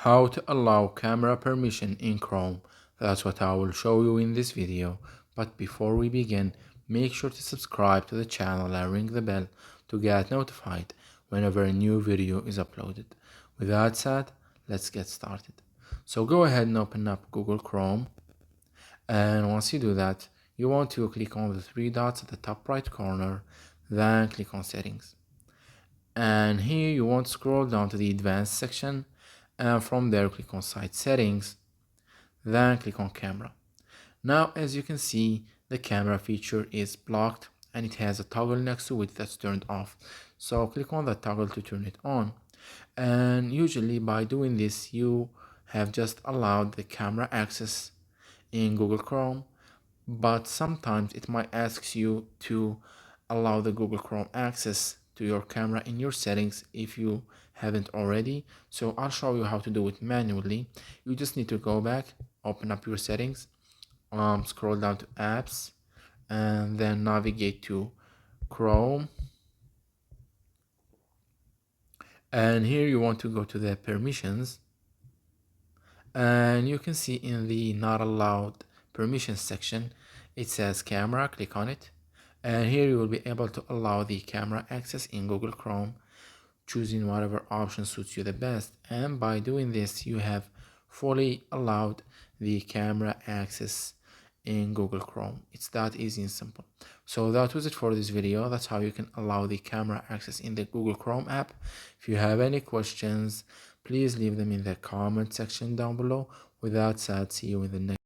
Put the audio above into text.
How to allow camera permission in Chrome. That's what I will show you in this video. But before we begin, make sure to subscribe to the channel and ring the bell to get notified whenever a new video is uploaded. With that said, let's get started. So go ahead and open up Google Chrome, and once you do that, you want to click on the three dots at the top right corner, then click on settings. And here you want to scroll down to the advanced section, and from there click on site settings, then click on camera. Now as you can see, the camera feature is blocked and it has a toggle next to it that's turned off, so click on the toggle to turn it on. And usually by doing this you have just allowed the camera access in Google Chrome, but sometimes it might ask you to allow the Google Chrome access to your camera in your settings if you haven't already. So I'll show you how to do it manually. You just need to go back, open up your settings, scroll down to apps, and then navigate to Chrome. And here you want to go to the permissions, and you can see in the not allowed permissions section it says camera. Click on it, and here you will be able to allow the camera access in Google Chrome, choosing whatever option suits you the best. And by doing this you have fully allowed the camera access in Google Chrome. It's that easy and simple. So that was it for this video. That's how you can allow the camera access in the Google Chrome app. If you have any questions, please leave them in the comment section down below. With that said, see you in the next